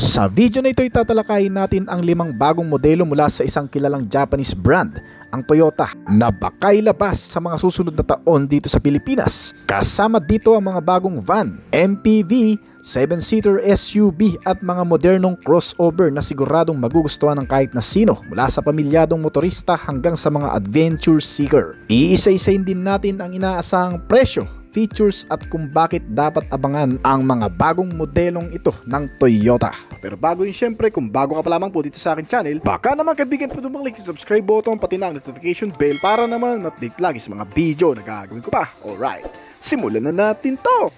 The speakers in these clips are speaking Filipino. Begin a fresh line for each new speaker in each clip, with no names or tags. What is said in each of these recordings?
Sa video na ito tatalakayin natin ang 5 bagong modelo mula sa isang kilalang Japanese brand, ang Toyota, na baka ilabas sa mga susunod na taon dito sa Pilipinas. Kasama dito ang mga bagong van, MPV, 7-seater SUV at mga modernong crossover na siguradong magugustuhan ng kahit na sino, mula sa pamilyadong motorista hanggang sa mga adventure seeker. Iisa-isayin din natin ang inaasahang presyo, features at kung bakit dapat abangan ang mga bagong modelong ito ng Toyota. Pero bago yun, syempre, kung bago ka pa lamang po dito sa akin channel, baka naman kaibigan po tumang-click sa subscribe button pati na ang notification bell para naman update lagi sa mga video na gagawin ko pa. Alright, simulan na natin to!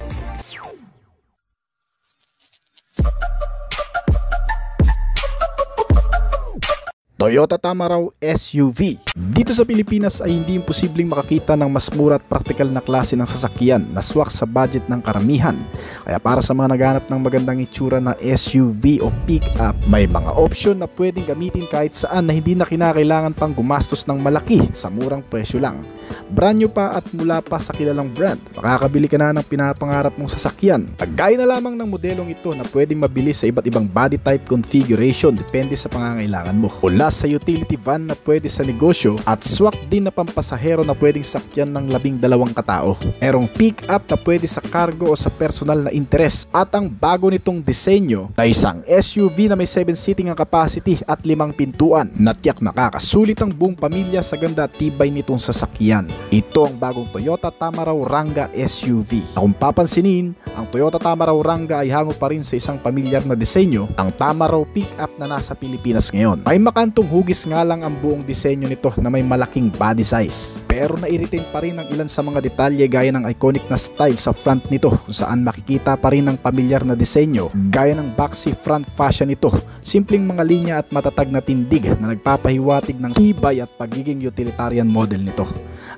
Toyota Tamaraw SUV. Dito sa Pilipinas ay hindi imposibleng makakita ng mas mura at praktikal na klase ng sasakyan na swak sa budget ng karamihan. Kaya para sa mga naghanap ng magandang itsura na SUV o pick-up, may mga option na pwedeng gamitin kahit saan na hindi na kinakailangan pang gumastos ng malaki sa murang presyo lang. Brand new pa at mula pa sa kilalang brand, makakabili ka na ng pinapangarap mong sasakyan. Gaya na lamang ng modelong ito na pwedeng mabili sa iba't ibang body type configuration depende sa pangangailangan mo. Mula sa utility van na pwede sa negosyo at swak din na pampasahero na pwedeng sakyan ng 12 katao. Merong pick-up na pwede sa cargo o sa personal na interes. At ang bago nitong disenyo na isang SUV na may 7 seating ang capacity at 5 pintuan na tiyak makakasulit ang buong pamilya sa ganda at tibay nitong sasakyan. Ito ang bagong Toyota Tamaraw Rangga SUV. Kung papansinin, ang Toyota Tamaraw Rangga ay hango pa rin sa isang pamilyar na disenyo, ang Tamaraw pick-up na nasa Pilipinas ngayon. May makantong hugis nga lang ang buong disenyo nito na may malaking body size. Pero nai-retain pa rin ang ilan sa mga detalye gaya ng iconic na style sa front nito, kung saan makikita pa rin ang pamilyar na disenyo gaya ng boxy front fascia nito, simpleng mga linya at matatag na tindig na nagpapahiwatig ng tibay at pagiging utilitarian model nito.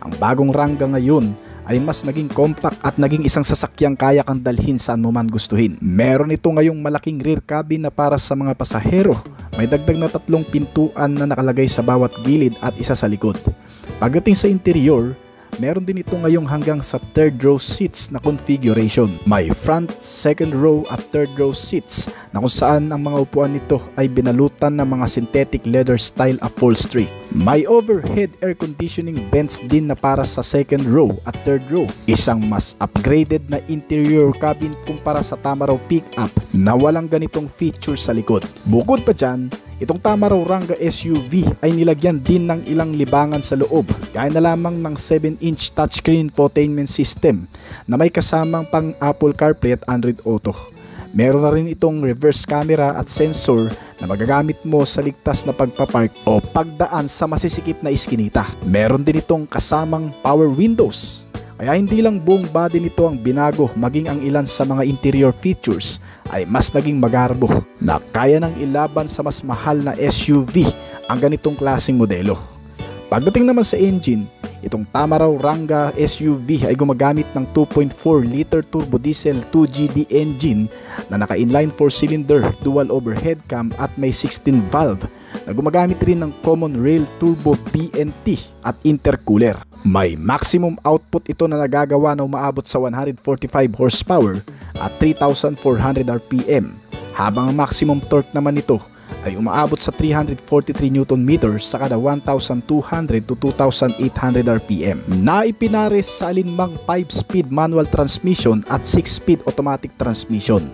Ang bagong Rangga ngayon ay mas naging compact at naging isang sasakyang kaya kang dalhin saan mo man gustuhin. Meron ito ngayong malaking rear cabin na para sa mga pasahero. May dagdag na 3 pintuan na nakalagay sa bawat gilid at isa sa likod. Pagdating sa interior, meron din ito ngayong hanggang sa 3rd row seats na configuration. May front, 2nd row at 3rd row seats na kung saan ang mga upuan nito ay binalutan ng mga synthetic leather style upholstery. May overhead air conditioning vents din na para sa 2nd row at 3rd row. Isang mas upgraded na interior cabin kumpara sa Tamaraw pickup na walang ganitong feature sa likod. Bukod pa dyan, itong Tamaraw Rangga SUV ay nilagyan din ng ilang libangan sa loob, gaya na lamang ng 7-inch touchscreen infotainment system na may kasamang pang Apple CarPlay at Android Auto. Meron na rin itong reverse camera at sensor na magagamit mo sa ligtas na pagpapark o pagdaan sa masisikip na iskinita. Meron din itong kasamang power windows. Kaya hindi lang buong body nito ang binago, maging ang ilan sa mga interior features ay mas naging magarbo na kaya nang ilaban sa mas mahal na SUV ang ganitong klaseng modelo. Pagdating naman sa engine, itong Tamaraw Rangga SUV ay gumagamit ng 2.4 liter turbo diesel 2GD engine na naka-inline 4-cylinder dual overhead cam at may 16 valve na gumagamit rin ng common rail turbo PNT at intercooler. May maximum output ito na nagagawa na umaabot sa 145 horsepower at 3,400 RPM, habang ang maximum torque naman nito ay umaabot sa 343 Nm sa kada 1,200 to 2,800 RPM. Naipinares sa alinmang 5-speed manual transmission at 6-speed automatic transmission.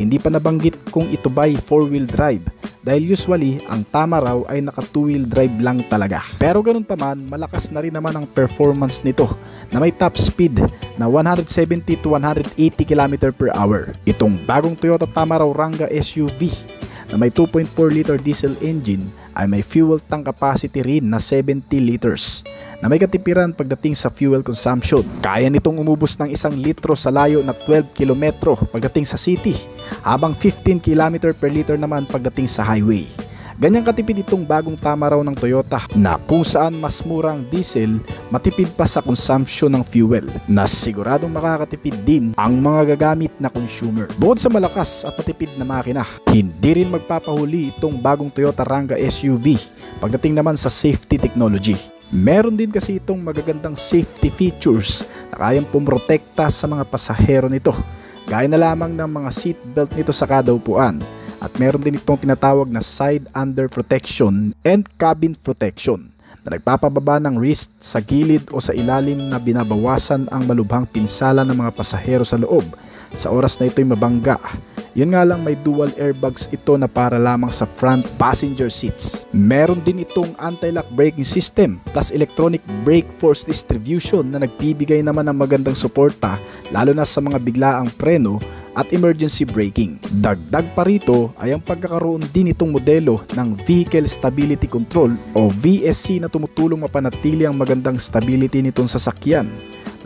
Hindi pa nabanggit kung ito ba'y 4-wheel drive dahil usually ang Tamaraw ay naka 2-wheel drive lang talaga. Pero ganun pa man, malakas na rin naman ang performance nito na may top speed na 170 to 180 km/h. Itong bagong Toyota Tamaraw Rangga SUV na may 2.4 liter diesel engine ay may fuel tank capacity rin na 70 liters na may katipiran pagdating sa fuel consumption. Kaya nitong umubos ng 1 litro sa layo na 12 kilometro pagdating sa city, habang 15 km per liter naman pagdating sa highway. Ganyang katipid itong bagong Tamaraw ng Toyota na kung saan mas murang diesel, matipid pa sa consumption ng fuel na siguradong makakatipid din ang mga gagamit na consumer. Bukod sa malakas at matipid na makina, hindi rin magpapahuli itong bagong Toyota Rangga SUV pagdating naman sa safety technology. Meron din kasi itong magagandang safety features na kayang pumrotekta sa mga pasahero nito, gaya na lamang ng mga seatbelt nito sa kada upuan at meron din itong tinatawag na side under protection and cabin protection na nagpapababa ng wrist sa gilid o sa ilalim na binabawasan ang malubhang pinsala ng mga pasahero sa loob sa oras na ito'y mabangga. Yun nga lang, may dual airbags ito na para lamang sa front passenger seats. Meron din itong anti-lock braking system plus electronic brake force distribution na nagbibigay naman ng magandang suporta lalo na sa mga biglaang preno at emergency braking. Dagdag pa rito ay ang pagkakaroon din itong modelo ng Vehicle Stability Control o VSC na tumutulong mapanatili ang magandang stability nitong sasakyan,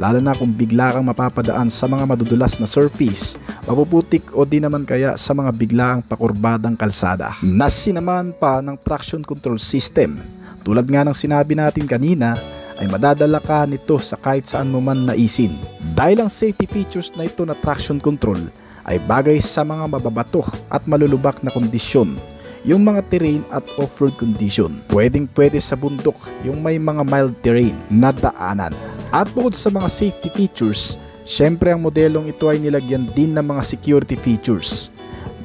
lalo na kung bigla kang mapapadaan sa mga madudulas na surface, mapuputik o di naman kaya sa mga biglaang pakurbadang kalsada. Nasi naman pa ng traction control system. Tulad nga ng sinabi natin kanina, ay madadala ka nito sa kahit saan mo man naisin. Dahil ang safety features na ito na traction control ay bagay sa mga mababato at malulubak na kondisyon, yung mga terrain at off-road condition. Pwedeng-pwede sa bundok, yung may mga mild terrain na daanan. At bukod sa mga safety features, syempre ang modelong ito ay nilagyan din ng mga security features.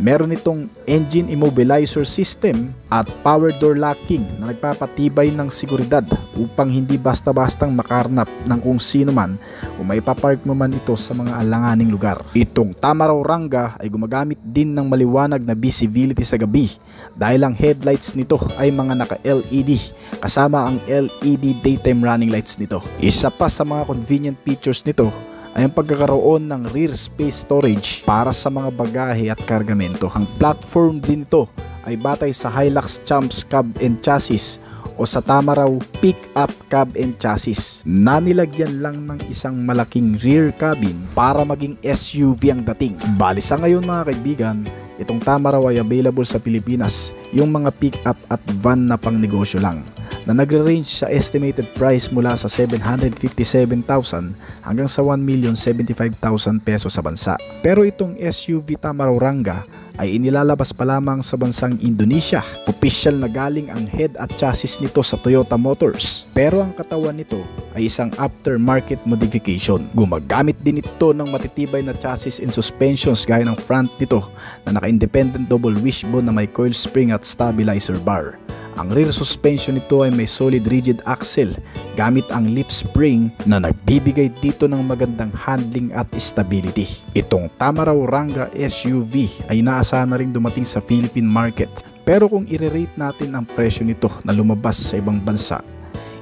Meron itong engine immobilizer system at power door locking na nagpapatibay ng seguridad upang hindi basta-bastang makarnap ng kung sino man kung may papark mo man ito sa mga alanganing lugar. Itong Tamaraw Rangga ay gumagamit din ng maliwanag na visibility sa gabi dahil ang headlights nito ay mga naka-LED kasama ang LED daytime running lights nito. Isa pa sa mga convenient features nito ay ang pagkakaroon ng rear space storage para sa mga bagahe at kargamento. Ang platform din ito ay batay sa Hilux Champs Cab and Chassis o sa Tamaraw Pick-up Cab and Chassis na nilagyan lang ng isang malaking rear cabin para maging SUV ang dating. Bali sa ngayon mga kaibigan, itong Tamaraw ay available sa Pilipinas yung mga pick-up at van na pang negosyo lang na nagre-range sa estimated price mula sa 757,000 hanggang sa 1,075,000 pesos sa bansa. Pero itong SUV Tamaraw Rangga ay inilalabas pa lamang sa bansang Indonesia. Opisyal na galing ang head at chassis nito sa Toyota Motors, pero ang katawan nito ay isang aftermarket modification. Gumagamit din ito ng matitibay na chassis and suspensions gaya ng front nito na naka-independent double wishbone na may coil spring at stabilizer bar. Ang rear suspension nito ay may solid rigid axle gamit ang lip spring na nagbibigay dito ng magandang handling at stability. Itong Tamaraw Rangga SUV ay inaasahan na rin dumating sa Philippine market. Pero kung i-rate natin ang presyo nito na lumabas sa ibang bansa,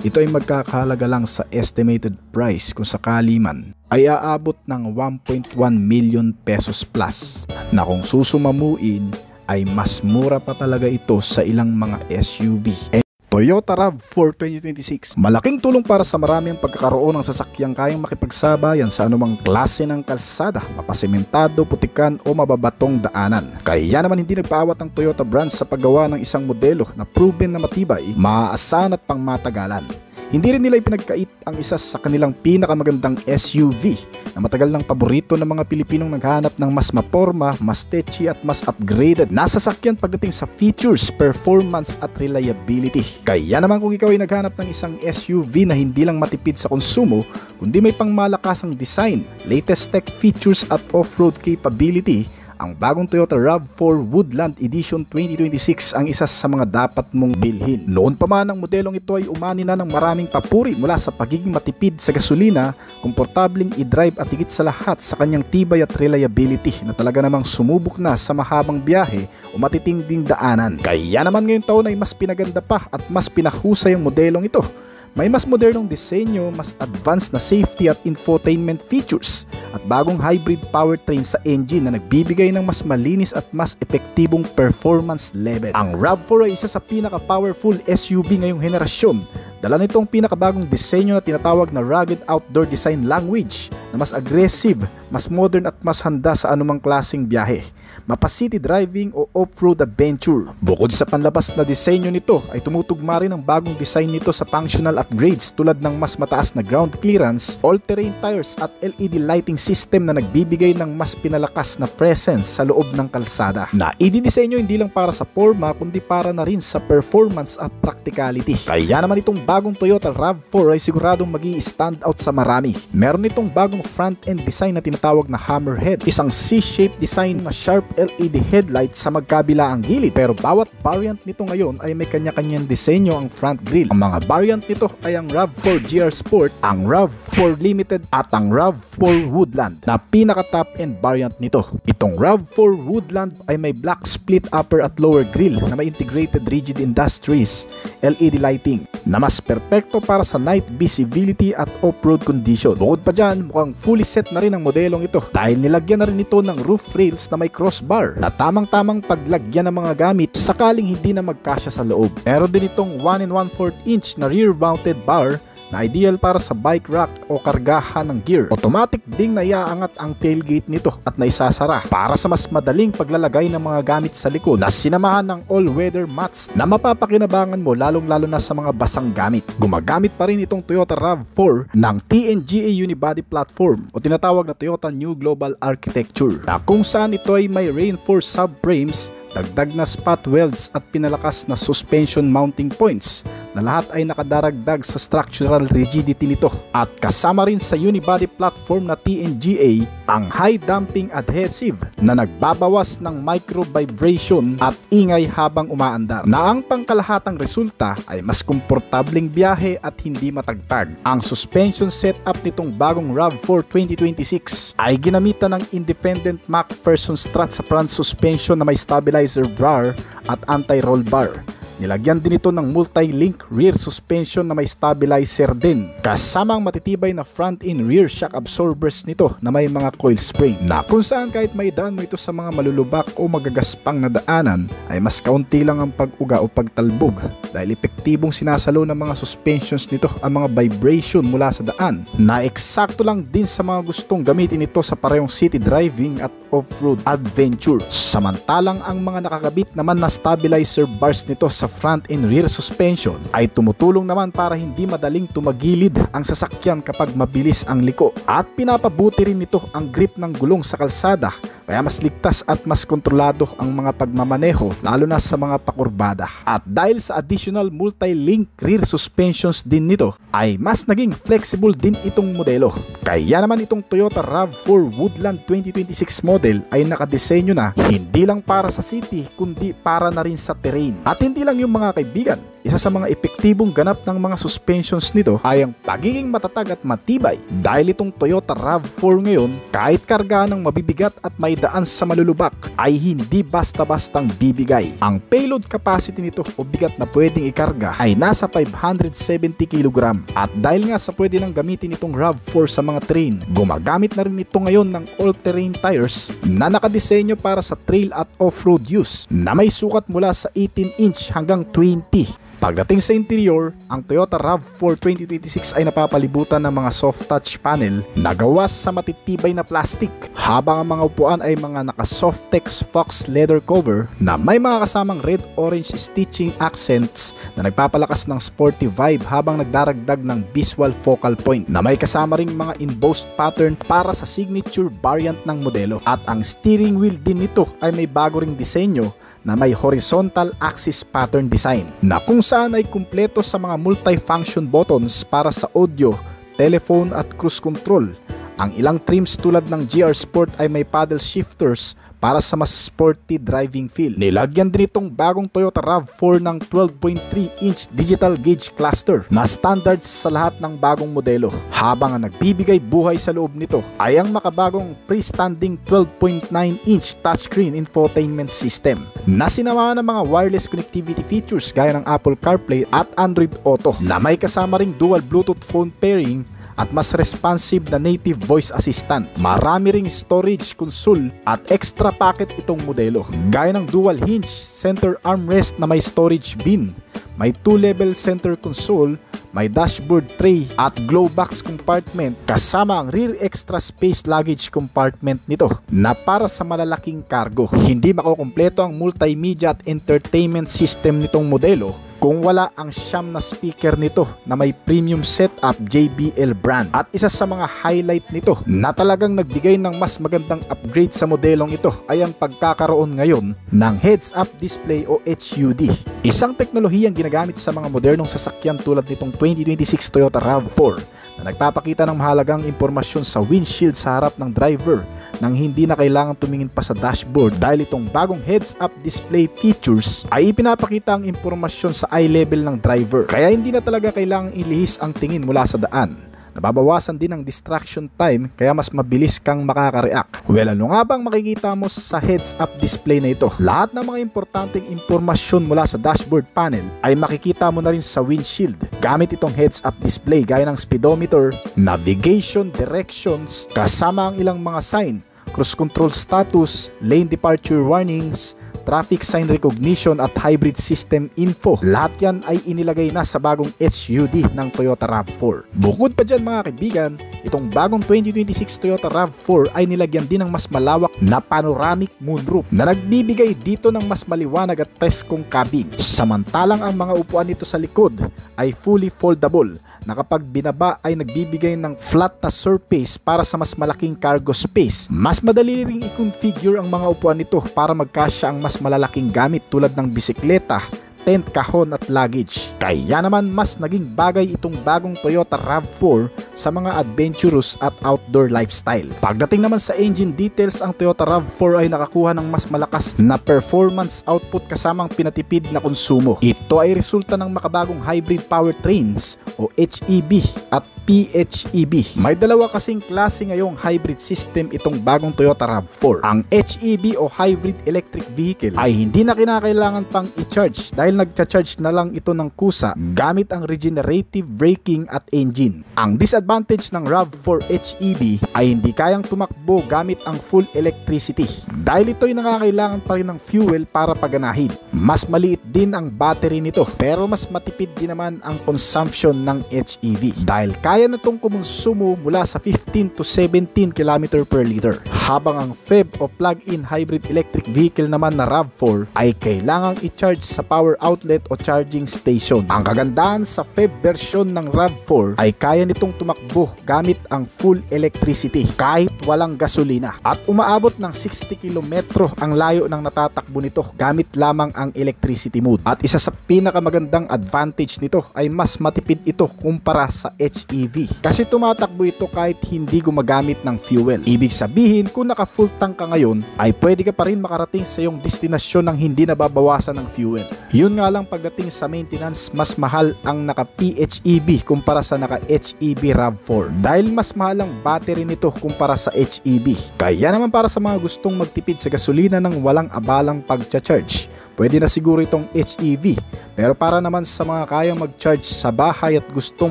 ito ay magkakahalaga lang sa estimated price kung sakali man ay aabot ng 1.1 million pesos plus na kung susumamuin ay mas mura pa talaga ito sa ilang mga SUV. Toyota RAV4 2026. Malaking tulong para sa marami ang pagkakaroon ng sasakyang kayang makipagsabayan sa anumang klase ng kalsada, mapasementado, putikan o mababatong daanan. Kaya naman hindi nagpaawat ang Toyota brand sa paggawa ng isang modelo na proven na matibay, maaasahan at pangmatagalan. Hindi rin nila ipinagkait ang isa sa kanilang pinakamagandang SUV na matagal ng paborito ng mga Pilipinong naghahanap ng mas maporma, mas tetchy at mas upgraded na sasakyan pagdating sa features, performance at reliability. Kaya naman kung ikaw ay naghahanap ng isang SUV na hindi lang matipid sa konsumo, kundi may pangmalakasang design, latest tech features at off-road capability, ang bagong Toyota RAV4 Woodland Edition 2026 ang isa sa mga dapat mong bilhin. Noon pa man ang modelong ito ay umani na ng maraming papuri mula sa pagiging matipid sa gasolina, komportabling i-drive at higit sa lahat sa kanyang tibay at reliability na talaga namang sumubok na sa mahabang biyahe o matitinding daanan. Kaya naman ngayong taon ay mas pinaganda pa at mas pinahusay ang modelong ito. May mas modernong disenyo, mas advanced na safety at infotainment features at bagong hybrid powertrain sa engine na nagbibigay ng mas malinis at mas epektibong performance level. Ang RAV4 ay isa sa pinaka-powerful SUV ngayong henerasyon. Dala nito ang pinakabagong disenyo na tinatawag na rugged outdoor design language na mas aggressive, mas modern at mas handa sa anumang klaseng biyahe, mapa-city driving o off-road adventure. Bukod sa panlabas na disenyo nito ay tumutugma rin ang bagong design nito sa functional upgrades tulad ng mas mataas na ground clearance, all-terrain tires at LED lighting system na nagbibigay ng mas pinalakas na presence sa loob ng kalsada. Na ididisenyo hindi lang para sa forma kundi para na rin sa performance at practicality. Kaya naman itong bagong Toyota RAV4 ay siguradong mag-i-stand out sa marami. Meron itong bagong front-end design na tinatawag na hammerhead, isang C-shaped design na sharp sharp LED headlight sa magkabilaang gilid. Pero bawat variant nito ngayon ay may kanya-kanyang disenyo ang front grille. Ang mga variant nito ay ang RAV4 GR Sport, ang RAV4 Limited at ang RAV4 Woodland na pinaka top end variant nito. Itong RAV4 Woodland ay may black split upper at lower grille na may integrated rigid industries LED lighting na mas perpekto para sa night visibility at off-road condition. Bukod pa dyan, mukhang fully set na rin ang modelong ito dahil nilagyan na rin ito ng roof rails na may crossbar na tamang-tamang paglagyan ng mga gamit sakaling hindi na magkasya sa loob. Meron din itong 1 1/4 inch na rear mounted bar na ideal para sa bike rack o kargahan ng gear. Automatic ding naiaangat ang tailgate nito at naisasara para sa mas madaling paglalagay ng mga gamit sa likod na sinamahan ng all-weather mats na mapapakinabangan mo lalong-lalo na sa mga basang gamit. Gumagamit pa rin itong Toyota RAV4 ng TNGA Unibody platform o tinatawag na Toyota New Global Architecture na kung saan ito ay may reinforced subframes, dagdag na spot welds at pinalakas na suspension mounting points na lahat ay nakadaragdag sa structural rigidity nito. At kasama rin sa unibody platform na TNGA ang high damping adhesive na nagbabawas ng micro vibration at ingay habang umaandar, na ang pangkalahatang resulta ay mas komportabling biyahe at hindi matagtag. Ang suspension setup nitong bagong RAV4 2026 ay ginamitan ng independent MacPherson strut sa front suspension na may stabilizer bar at anti-roll bar. Nilagyan din ito ng multi-link rear suspension na may stabilizer din, kasamang matitibay na front and rear shock absorbers nito na may mga coil spring, na kung saan kahit may daan mo ito sa mga malulubak o magagaspang na daanan ay mas kaunti lang ang pag-uga o pagtalbog dahil epektibong sinasalo ng mga suspensions nito ang mga vibration mula sa daan, na eksakto lang din sa mga gustong gamitin ito sa parehong city driving at off-road adventure. Samantalang ang mga nakakabit naman na stabilizer bars nito sa front and rear suspension ay tumutulong naman para hindi madaling tumagilid ang sasakyan kapag mabilis ang liko, at pinapabuti rin nito ang grip ng gulong sa kalsada kaya mas ligtas at mas kontrolado ang mga pagmamaneho lalo na sa mga pakurbada. At dahil sa additional multi-link rear suspensions din nito ay mas naging flexible din itong modelo. Kaya naman itong Toyota RAV4 Woodland 2026 model ay nakadesenyo na hindi lang para sa city kundi para na rin sa terrain. At hindi lang yung mga kaibigan, isa sa mga epektibong ganap ng mga suspensions nito ay ang pagiging matatag at matibay, dahil itong Toyota RAV4 ngayon kahit kargahan ng mabibigat at may daan sa malulubak ay hindi basta-bastang bibigay. Ang payload capacity nito o bigat na pwedeng ikarga ay nasa 570 kg, at dahil nga sa pwede nang gamitin itong RAV4 sa mga terrain, gumagamit na rin ito ngayon ng all-terrain tires na nakadesenyo para sa trail at off-road use na may sukat mula sa 18 inch hanggang 20. Pagdating sa interior, ang Toyota RAV4 2026 ay napapalibutan ng mga soft touch panel na gawas sa matitibay na plastic, habang ang mga upuan ay mga naka-Softex Fox leather cover na may mga kasamang red-orange stitching accents na nagpapalakas ng sporty vibe habang nagdaragdag ng visual focal point na may kasama ring mga embossed pattern para sa signature variant ng modelo. At ang steering wheel din nito ay may bago ring disenyo na may horizontal axis pattern design na kung saan ay kumpleto sa mga multi-function buttons para sa audio, telephone at cruise control. Ang ilang trims tulad ng GR Sport ay may paddle shifters para sa mas sporty driving feel. Nilagyan din itong bagong Toyota RAV4 ng 12.3-inch digital gauge cluster na standard sa lahat ng bagong modelo, habang ang nagbibigay buhay sa loob nito ay ang makabagong freestanding 12.9-inch touchscreen infotainment system na sinamahan ng mga wireless connectivity features gaya ng Apple CarPlay at Android Auto na may kasama ring dual Bluetooth phone pairing at mas responsive na native voice assistant. Marami ring storage console at extra packet itong modelo, gaya ng dual hinge center armrest na may storage bin, may 2-level center console, may dashboard tray at glow box compartment, kasama ang rear extra space luggage compartment nito na para sa malalaking cargo. Hindi makukumpleto ang multimedia at entertainment system nitong modelo kung wala ang siyam na speaker nito na may premium setup JBL brand. At isa sa mga highlight nito na talagang nagbigay ng mas magandang upgrade sa modelong ito ay ang pagkakaroon ngayon ng heads-up display o HUD. Isang teknolohiyang ginagamit sa mga modernong sasakyan tulad nitong 2026 Toyota RAV4 na nagpapakita ng mahalagang impormasyon sa windshield sa harap ng driver nang hindi na kailangan tumingin pa sa dashboard dahil itong bagong heads-up display features ay ipinapakita ang impormasyon sa eye level ng driver. Kaya hindi na talaga kailangang ilihis ang tingin mula sa daan. Nababawasan din ang distraction time kaya mas mabilis kang makaka-react. Well, ano nga bang makikita mo sa heads-up display na ito? Lahat ng mga importanteng impormasyon mula sa dashboard panel ay makikita mo na rin sa windshield gamit itong heads-up display gaya ng speedometer, navigation directions, kasama ang ilang mga sign, cruise control status, lane departure warnings, traffic sign recognition at hybrid system info. Lahat yan ay inilagay na sa bagong HUD ng Toyota RAV4. Bukod pa dyan mga kaibigan, itong bagong 2026 Toyota RAV4 ay nilagyan din ng mas malawak na panoramic moonroof na nagbibigay dito ng mas maliwanag at preskong cabin. Samantalang ang mga upuan nito sa likod ay fully foldable na kapag binaba ay nagbibigay ng flat na surface para sa mas malaking cargo space. Mas madali ring i-configure ang mga upuan nito para magkasya ang mas malalaking gamit tulad ng bisikleta, tent, kahon at luggage. Kaya naman mas naging bagay itong bagong Toyota RAV4 sa mga adventurous at outdoor lifestyle. Pagdating naman sa engine details, ang Toyota RAV4 ay nakakuha ng mas malakas na performance output kasamang pinatipid na konsumo. Ito ay resulta ng makabagong hybrid powertrains o HEV at PHEV. May dalawa kasing klase ngayong hybrid system itong bagong Toyota RAV4. Ang HEV o hybrid electric vehicle ay hindi na kinakailangan pang i-charge dahil nagcha-charge na lang ito ng kusa gamit ang regenerative braking at engine. Ang disadvantage ng RAV4 HEV ay hindi kayang tumakbo gamit ang full electricity dahil ito ay nakakailangan pa rin ng fuel para paganahin. Mas maliit din ang battery nito pero mas matipid din naman ang consumption ng HEV dahil kaya na itong kumonsumo mula sa 15 to 17 km per liter. Habang ang PHEV o plug-in hybrid electric vehicle naman na RAV4 ay kailangang i-charge sa power outlet o charging station. Ang kagandahan sa PHEV version ng RAV4 ay kaya nitong tumakbo gamit ang full electricity kahit walang gasolina at umaabot ng 60 km ang layo ng natatakbo nito gamit lamang ang electricity mode. At isa sa pinakamagandang advantage nito ay mas matipid ito kumpara sa HEV kasi tumatakbo ito kahit hindi gumagamit ng fuel. Ibig sabihin kung naka full tank ka ngayon ay pwede ka pa rin makarating sa iyong destinasyon nang hindi nababawasan ng fuel. Yun nga lang pagdating sa maintenance, mas mahal ang naka PHEV kumpara sa naka HEV RAV4 dahil mas mahal ang battery nito kumpara sa HEV. Kaya naman para sa mga gustong magtipid sa gasolina ng walang abalang pagcha-charge, pwede na siguro itong HEV. Pero para naman sa mga kayang mag-charge sa bahay at gustong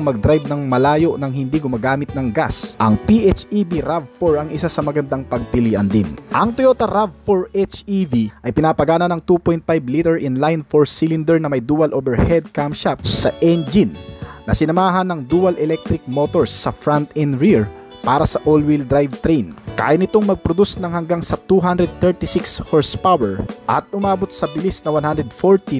mag-drive ng malayo nang hindi gumagamit ng gas, ang PHEV RAV4 ang isa sa magandang pagpilian din. Ang Toyota RAV4 HEV ay pinapagana ng 2.5 liter inline 4-cylinder na may dual overhead camshaft sa engine na sinamahan ng dual electric motors sa front and rear para sa all-wheel drive train. Kaya nitong mag-produce ng hanggang sa 236 horsepower at umabot sa bilis na 140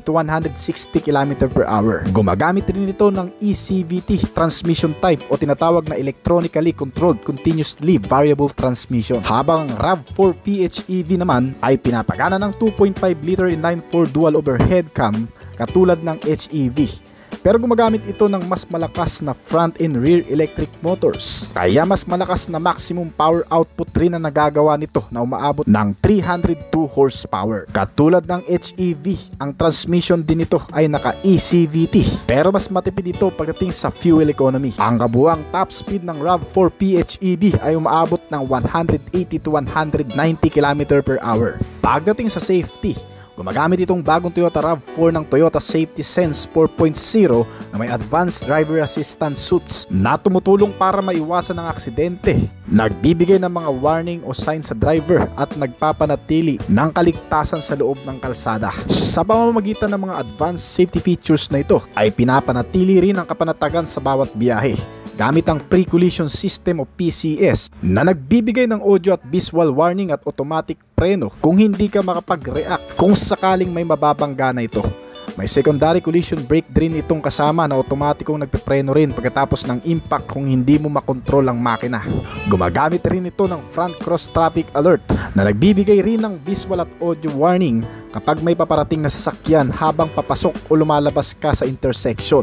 to 160 km per hour. Gumagamit rin ito ng eCVT transmission type o tinatawag na electronically controlled continuously variable transmission. Habang ang RAV4 PHEV naman ay pinapagana ng 2.5 liter inline-4 dual overhead cam katulad ng HEV. Pero gumagamit ito ng mas malakas na front and rear electric motors. Kaya mas malakas na maximum power output rin na nagagawa nito na umaabot ng 302 horsepower. Katulad ng HEV, ang transmission din nito ay naka eCVT. Pero mas matipid ito pagdating sa fuel economy. Ang kabuuang top speed ng RAV4 PHEV ay umaabot ng 180 to 190 km per hour. Pagdating sa safety, gumagamit itong bagong Toyota RAV4 ng Toyota Safety Sense 4.0 na may advanced driver assistance suits na tumutulong para maiwasan ang aksidente. Nagbibigay ng mga warning o sign sa driver at nagpapanatili ng kaligtasan sa loob ng kalsada. Sa pamamagitan ng mga advanced safety features na ito ay pinapanatili rin ang kapanatagan sa bawat biyahe gamit ang pre-collision system o PCS na nagbibigay ng audio at visual warning at automatic preno kung hindi ka makapag-react kung sakaling may mababangga na ito. May secondary collision brake din itong kasama na automatikong nagpipreno rin pagkatapos ng impact kung hindi mo makontrol ang makina. Gumagamit rin ito ng front cross traffic alert na nagbibigay rin ng visual at audio warning kapag may paparating na sasakyan habang papasok o lumalabas ka sa intersection.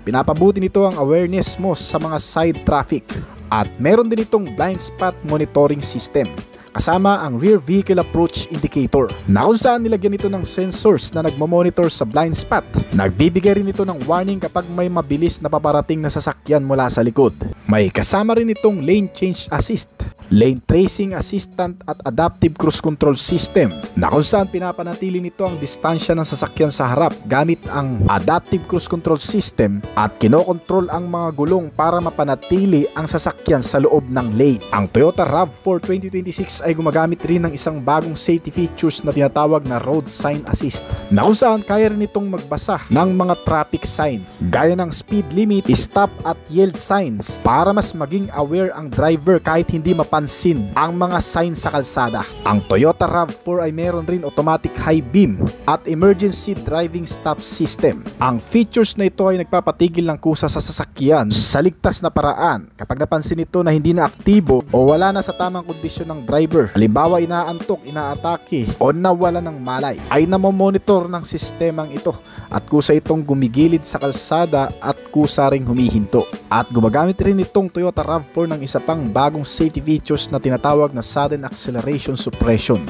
Pinapabuti nito ang awareness mo sa mga side traffic at meron din itong blind spot monitoring system. kasama ang Rear Vehicle Approach Indicator na kung saan nilagyan ito ng sensors na nagmamonitor sa blind spot. Nagbibigay rin ito ng warning kapag may mabilis na paparating na sasakyan mula sa likod. May kasama rin itong Lane Change Assist, Lane Tracing Assistant at Adaptive Cruise Control System na kung saan pinapanatili nito ang distansya ng sasakyan sa harap gamit ang Adaptive Cruise Control System at kinokontrol ang mga gulong para mapanatili ang sasakyan sa loob ng lane. Ang Toyota RAV4 2026 ay gumagamit rin ng isang bagong safety features na tinatawag na Road Sign Assist na kung saan kaya rin itong magbasa ng mga traffic sign gaya ng speed limit, stop at yield signs para mas maging aware ang driver kahit hindi mapansin ang mga sign sa kalsada. Ang Toyota RAV4 ay meron rin automatic high beam at emergency driving stop system. Ang features na ito ay nagpapatigil ng kusa sa sasakyan sa ligtas na paraan kapag napansin ito na hindi na aktibo o wala na sa tamang kondisyon ng driver. Halimbawa, inaantok, inaatake o nawala ng malay, ay namomonitor ng sistemang ito at kusa itong gumigilid sa kalsada at kusa ring humihinto. At gumagamit rin itong Toyota RAV4 ng isa pang bagong safety features na tinatawag na Sudden Acceleration Suppression,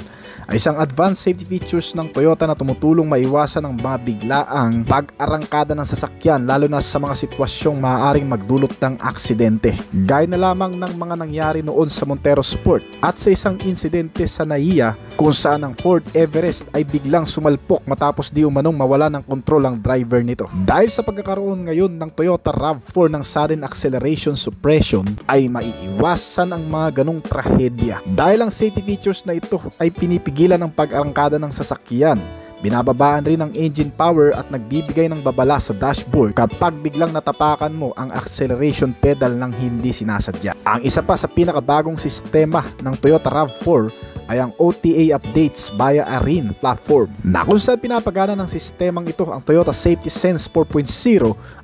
ay isang advanced safety features ng Toyota na tumutulong maiwasan ang mga biglaang pag-arangkada ng sasakyan lalo na sa mga sitwasyong maaaring magdulot ng aksidente. Gaya na lamang ng mga nangyari noon sa Montero Sport at sa isang insidente sa NAIA kung saan ang Ford Everest ay biglang sumalpok matapos di umanong mawala ng kontrol ang driver nito. Dahil sa pagkakaroon ngayon ng Toyota RAV4 ng Sudden Acceleration Suppression ay maiiwasan ang mga ganong trahedya. Dahil ang safety features na ito ay pinipigilan ang pag-arangkada ng sasakyan, binababaan rin ang engine power at nagbibigay ng babala sa dashboard kapag biglang natapakan mo ang acceleration pedal ng hindi sinasadya. Ang isa pa sa pinakabagong sistema ng Toyota RAV4 ay ang OTA updates via ARIN platform na kung saan pinapagana ng sistemang ito ang Toyota Safety Sense 4.0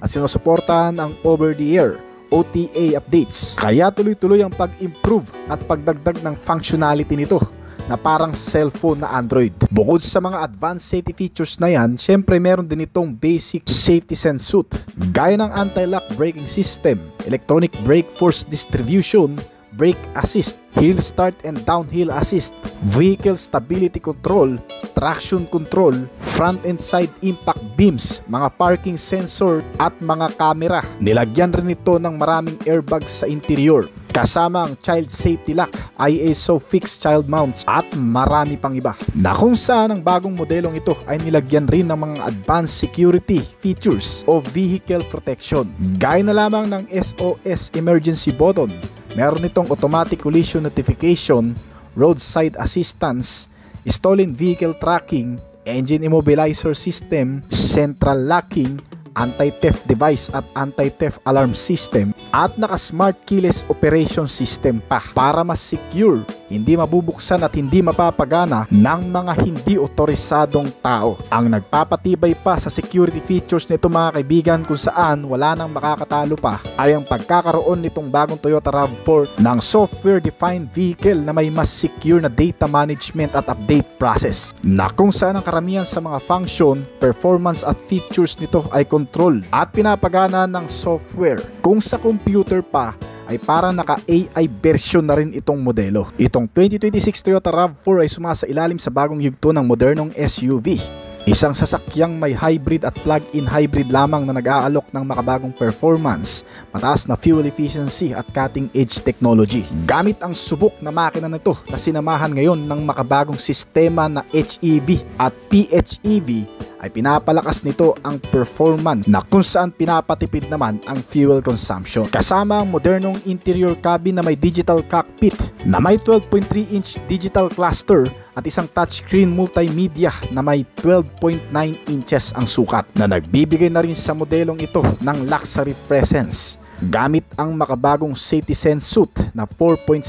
at sinusuportahan ang over-the-air OTA updates. Kaya tuloy-tuloy ang pag-improve at pagdagdag ng functionality nito na parang cellphone na Android. Bukod sa mga advanced safety features na yan, syempre meron din itong basic safety sense suit gaya ng anti-lock braking system, electronic brake force distribution, brake assist, hill start and downhill assist, vehicle stability control, traction control, front and side impact beams, mga parking sensor at mga camera. Nilagyan rin ito ng maraming airbags sa interior, kasama ang child safety lock, ISO fixed child mounts at marami pang iba. Na kung saan ang bagong modelong ito ay nilagyan rin ng mga advanced security features o vehicle protection. Gaya na lamang ng SOS emergency button, meron itong automatic collision notification, roadside assistance, stolen vehicle tracking, engine immobilizer system, central locking, anti-theft device at anti-theft alarm system at naka-smart keyless operation system pa para mas secure, hindi mabubuksan at hindi mapapagana ng mga hindi otorisadong tao. Ang nagpapatibay pa sa security features nito mga kaibigan kung saan wala nang makakatalo pa ay ang pagkakaroon nitong bagong Toyota RAV4 ng software-defined vehicle na may mas secure na data management at update process na kung saan ang karamihan sa mga function, performance at features nito ay control at pinapagana ng software. Kung sa computer pa ay parang naka-AI version na rin itong modelo. Itong 2026 Toyota RAV4 ay sumasailalim sa bagong yugto ng modernong SUV. Isang sasakyang may hybrid at plug-in hybrid lamang na nag-aalok ng makabagong performance, mataas na fuel efficiency at cutting-edge technology. Gamit ang subok na makina nito na sinamahan ngayon ng makabagong sistema na HEV at PHEV ay pinapalakas nito ang performance na kung saan pinapatipid naman ang fuel consumption. Kasama ang modernong interior cabin na may digital cockpit na may 12.3-inch digital cluster at isang touchscreen multimedia na may 12.9 inches ang sukat na nagbibigay na rin sa modelong ito ng luxury presence. Gamit ang makabagong safety sense suit na 4.0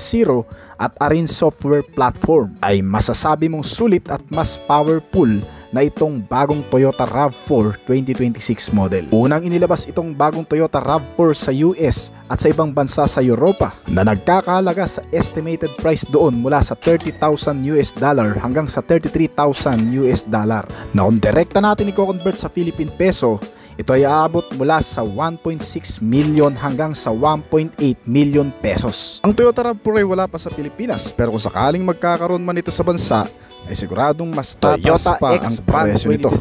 at ARIN software platform ay masasabi mong sulit at mas powerful na itong bagong Toyota RAV4 2026 model. Unang inilabas itong bagong Toyota RAV4 sa US at sa ibang bansa sa Europa na nagkakahalaga sa estimated price doon mula sa $30,000 hanggang sa $33,000 na kung direkta natin i-convert sa Philippine peso, Ito ay aabot mula sa 1.6 million hanggang sa 1.8 million pesos. Ang Toyota RAV4 ay wala pa sa Pilipinas, pero kung sakaling magkakaroon man ito sa bansa, ay siguradong mas tataas pa ang presyo nito.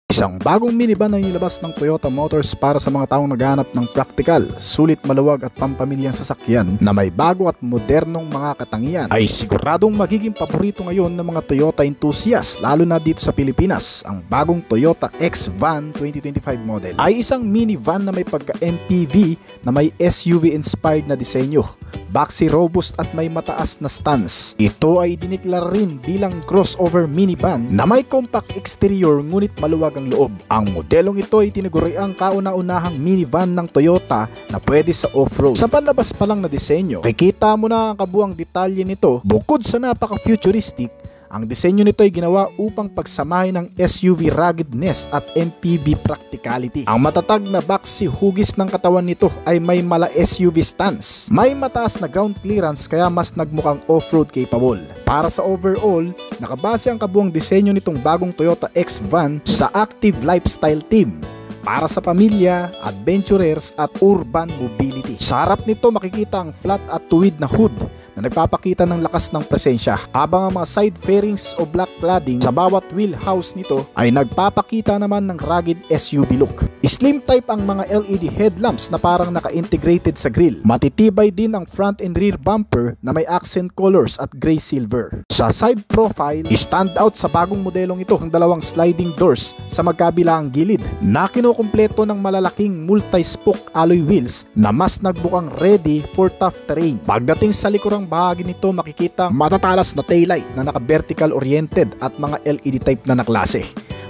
Isang bagong minivan na inilabas ng Toyota Motors para sa mga taong naghahanap ng practical, sulit maluwag at pampamilyang sasakyan na may bago at modernong mga katangian ay siguradong magiging paborito ngayon ng mga Toyota enthusiasts, lalo na dito sa Pilipinas. Ang bagong Toyota X-Van 2025 model ay isang minivan na may pagka-MPV na may SUV-inspired na disenyo, boxy, robust at may mataas na stance. Ito ay diniklara rin bilang crossover minivan na may compact exterior ngunit maluwag ang loob. Ang modelong ito ay tinaguriang kauna-unahang minivan ng Toyota na pwede sa off-road. Sa panlabas pa lang na disenyo, makikita mo na ang kabuang detalye nito. Bukod sa napaka-futuristic, ang disenyo nito ay ginawa upang pagsamahin ng SUV ruggedness at MPV practicality. Ang matatag na boxy hugis ng katawan nito ay may mala SUV stance. May mataas na ground clearance kaya mas nagmukhang off-road capable. Para sa overall, nakabase ang kabuang disenyo nitong bagong Toyota X-Van sa active lifestyle theme para sa pamilya, adventurers at urban mobility. Sa harap nito makikita ang flat at tuwid na hood na nagpapakita ng lakas ng presensya, habang ang mga side fairings o black cladding sa bawat wheelhouse nito ay nagpapakita naman ng rugged SUV look. Slim type ang mga LED headlamps na parang naka-integrated sa grille. Matitibay din ang front and rear bumper na may accent colors at gray silver. Sa side profile, stand out sa bagong modelong ito ang dalawang sliding doors sa magkabilang gilid na kinukumpleto ng malalaking multi-spoke alloy wheels na mas nagbukang ready for tough terrain. Pagdating sa likurang bahagi nito, makikita matatalas na taillight na naka-vertical oriented at mga LED type na naklase.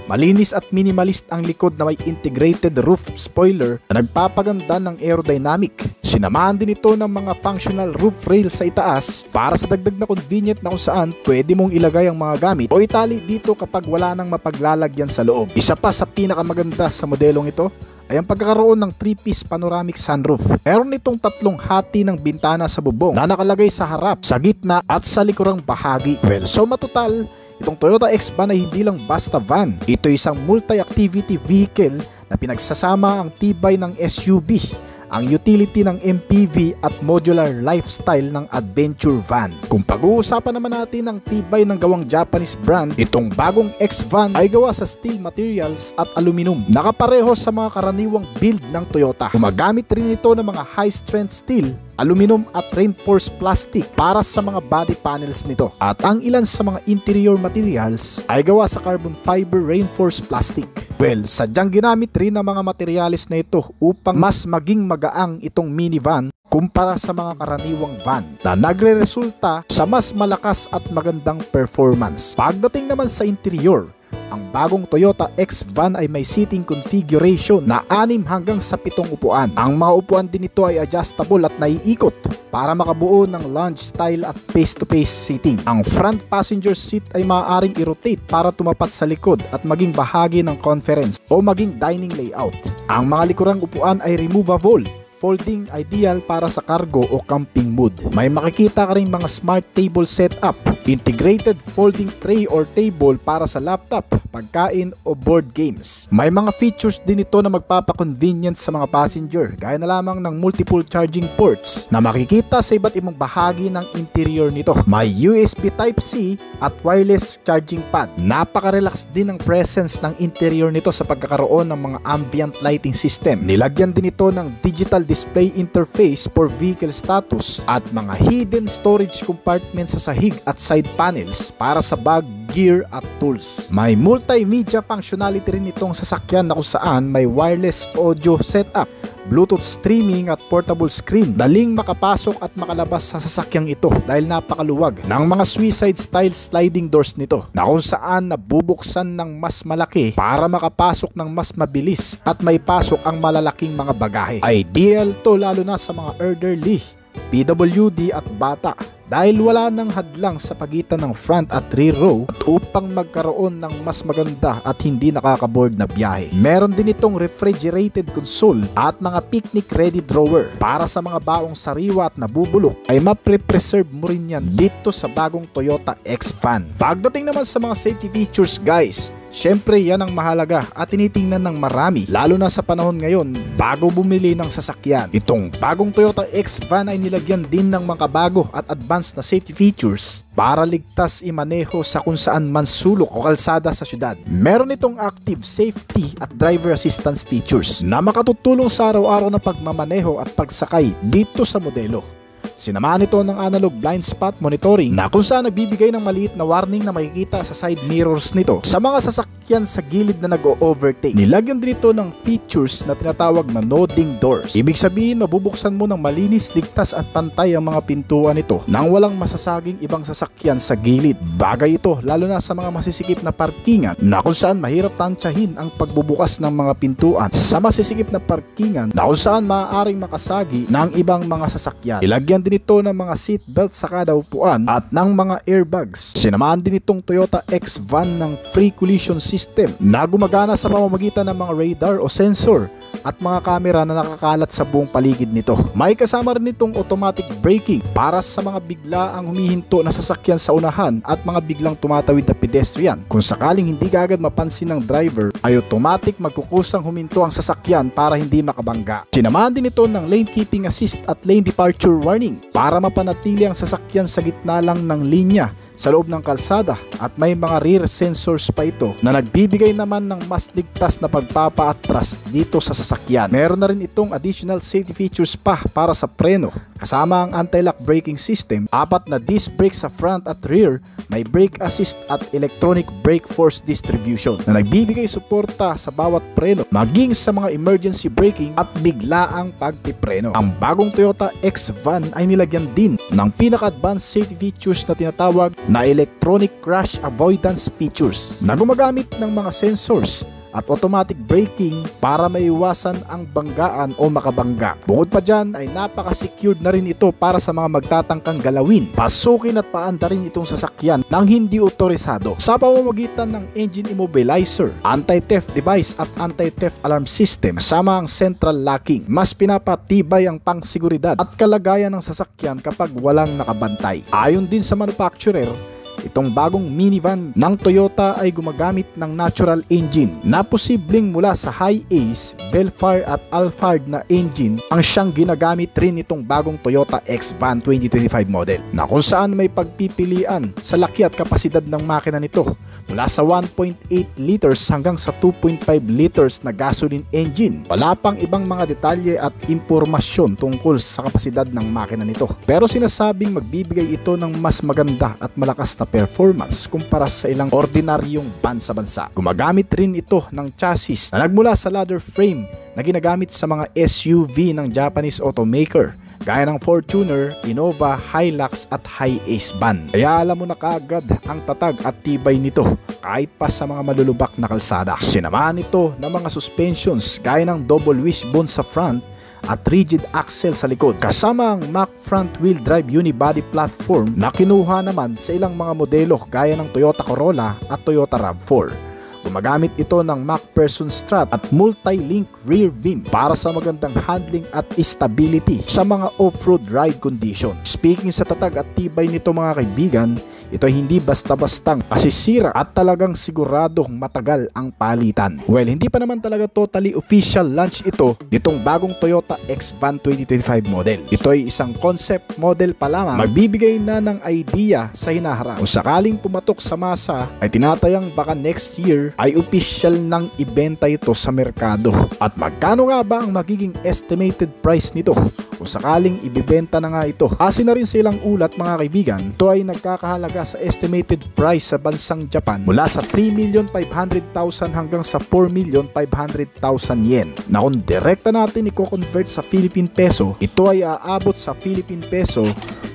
Malinis at minimalist ang likod na may integrated roof spoiler na nagpapaganda ng aerodynamic. Sinamahan din ito ng mga functional roof rail sa itaas para sa dagdag na convenient na kung saan pwede mong ilagay ang mga gamit o itali dito kapag wala nang mapaglalagyan sa loob. Isa pa sa pinakamaganda sa modelong ito ay ang pagkakaroon ng 3-piece panoramic sunroof. Meron itong tatlong hati ng bintana sa bubong na nakalagay sa harap, sa gitna at sa likurang bahagi. Well, so matutal, itong Toyota X-Van ay hindi lang basta van. Ito isang multi-activity vehicle na pinagsasama ang tibay ng SUV, ang utility ng MPV at modular lifestyle ng adventure van. Kung pag-uusapan naman natin ang tibay ng gawang Japanese brand, itong bagong X-Van ay gawa sa steel materials at aluminum. Nakapareho sa mga karaniwang build ng Toyota. Gumagamit rin ito ng mga high-strength steel, aluminum at reinforced plastic para sa mga body panels nito. At ang ilan sa mga interior materials ay gawa sa carbon fiber reinforced plastic. Well, sadyang ginamit rin ang mga materyales na ito upang mas maging magaang itong minivan kumpara sa mga karaniwang van na nagre-resulta sa mas malakas at magandang performance. Pagdating naman sa interior, ang bagong Toyota X-Van ay may seating configuration na 6 hanggang sa 7 upuan. Ang mga upuan din nito ay adjustable at naiikot para makabuo ng lounge style at face-to-face seating. Ang front passenger seat ay maaaring i-rotate para tumapat sa likod at maging bahagi ng conference o maging dining layout. Ang mga likurang upuan ay removable, folding, ideal para sa cargo o camping mood. May makikita ka rin mga smart table setup, integrated folding tray or table para sa laptop, pagkain o board games. May mga features din ito na magpapakonvenience sa mga passenger, gaya na lamang ng multiple charging ports na makikita sa iba't ibang bahagi ng interior nito. May USB Type-C at wireless charging pad. Napaka-relax din ang presence ng interior nito sa pagkakaroon ng mga ambient lighting system. Nilagyan din ito ng digital display interface for vehicle status at mga hidden storage compartments sa sahig at side panels para sa bag, gear at tools. May multimedia functionality rin itong sasakyan na kung saan may wireless audio setup, Bluetooth streaming at portable screen. Daling makapasok at makalabas sa sasakyang ito dahil napakaluwag ng mga suicide style sliding doors nito na kung saan nabubuksan ng mas malaki para makapasok ng mas mabilis at may pasok ang malalaking mga bagahe. Ideal to lalo na sa mga elderly, PWD at bata dahil wala nang hadlang sa pagitan ng front at rear row at upang magkaroon ng mas maganda at hindi nakakaboard na biyahe. Meron din itong refrigerated console at mga picnic ready drawer para sa mga baong sariwa at nabubulok ay mapre-preserve mo rin yan dito sa bagong Toyota X-Van. Pagdating naman sa mga safety features guys, Siyempre yan ang mahalaga at tinitingnan ng marami lalo na sa panahon ngayon bago bumili ng sasakyan. Itong bagong Toyota X-Van ay nilagyan din ng mga bago at advanced na safety features para ligtas imaneho sa kung saan man sulok o kalsada sa syudad. Meron itong active safety at driver assistance features na makatutulong sa araw-araw na pagmamaneho at pagsakay dito sa modelo. Sinamahan ito ng analog blind spot monitoring na kung saan nagbibigay ng maliit na warning na makikita sa side mirrors nito sa mga sasakyan sa gilid na nag-o-overtake. Nilagyan din ito ng features na tinatawag na nodding doors. Ibig sabihin mabubuksan mo ng malinis, ligtas at pantay ang mga pintuan nito nang walang masasaging ibang sasakyan sa gilid. Bagay ito lalo na sa mga masisikip na parkingan na kung saan mahirap tansyahin ang pagbubukas ng mga pintuan sa masisikip na parkingan na kung saan maaaring makasagi ng ibang mga sasakyan. Ilagyan din ito ng mga seatbelt sa kada upuan at ng mga airbags. Sinamahan din itong Toyota X-Van ng free collision system na gumagana sa pamamagitan ng mga radar o sensor at mga kamera na nakakalat sa buong paligid nito. May kasama rin itong automatic braking para sa mga biglaang humihinto na sasakyan sa unahan at mga biglang tumatawid na pedestrian. Kung sakaling hindi kaagad mapansin ng driver ay automatic magkukusang huminto ang sasakyan para hindi makabangga. Sinamahan din ito ng lane keeping assist at lane departure warning para mapanatili ang sasakyan sa gitna lang ng linya sa loob ng kalsada at may mga rear sensors pa ito na nagbibigay naman ng mas ligtas na pagpapaatras dito sa sasakyan. Meron na rin itong additional safety features pa para sa preno kasama ang anti-lock braking system, 4 na disc brakes sa front at rear, may brake assist at electronic brake force distribution na nagbibigay suporta sa bawat preno maging sa mga emergency braking at biglaang pagpipreno. Ang bagong Toyota X-Van ay nilagyan din ng pinaka-advanced safety features na tinatawag na electronic crash avoidance features na gumagamit ng mga sensors at automatic braking para maiwasan ang banggaan o makabangga. Bukod pa dyan ay napaka-secured na rin ito para sa mga magtatangkang galawin, pasukin at paanda rin itong sasakyan ng hindi otorisado sa pamamagitan ng engine immobilizer, anti-theft device at anti-theft alarm system kasama ang central locking. Mas pinapatibay ang pangseguridad at kalagayan ng sasakyan kapag walang nakabantay. Ayon din sa manufacturer, itong bagong minivan ng Toyota ay gumagamit ng natural engine na posibleng mula sa Hi-Ace, Belfire at Alphard na engine ang siyang ginagamit rin itong bagong Toyota X-Van 2025 model na kung saan may pagpipilian sa laki at kapasidad ng makina nito mula sa 1.8 liters hanggang sa 2.5 liters na gasoline engine. Wala pang ibang mga detalye at impormasyon tungkol sa kapasidad ng makina nito pero sinasabing magbibigay ito ng mas maganda at malakas na performance kumpara sa ilang ordinaryong van sa bansa. Gumagamit rin ito ng chassis na nagmula sa ladder frame na ginagamit sa mga SUV ng Japanese automaker gaya ng Fortuner, Innova, Hilux at Hi-Ace van. Kaya alam mo na kaagad ang tatag at tibay nito kahit pa sa mga malulubak na kalsada. Sinamahan ito ng mga suspensions gaya ng double wishbone sa front at rigid axle sa likod kasama ang Mach front wheel drive unibody platform na kinuha naman sa ilang mga modelo gaya ng Toyota Corolla at Toyota RAV4. Gumagamit ito ng MacPherson strut at multi-link rear beam para sa magandang handling at stability sa mga off-road ride condition. Speaking sa tatag at tibay nito mga kaibigan, ito ay hindi basta-bastang masisira at talagang siguradong matagal ang palitan. Well, hindi pa naman talaga totally official launch ito nitong bagong Toyota X-Van 2025 model. Ito ay isang concept model pa lamang, magbibigay na ng idea sa hinaharap. Kung sakaling pumatok sa masa ay tinatayang baka next year ay official nang ibenta ito sa merkado. At magkano nga ba ang magiging estimated price nito kung sakaling ibibenta na nga ito? Kasi na rin sa ilang ulat mga kaibigan, ito ay nagkakahalaga sa estimated price sa bansang Japan mula sa 3,500,000 hanggang sa 4,500,000 yen. Na kung direkta natin i-convert sa Philippine peso, ito ay aabot sa Philippine peso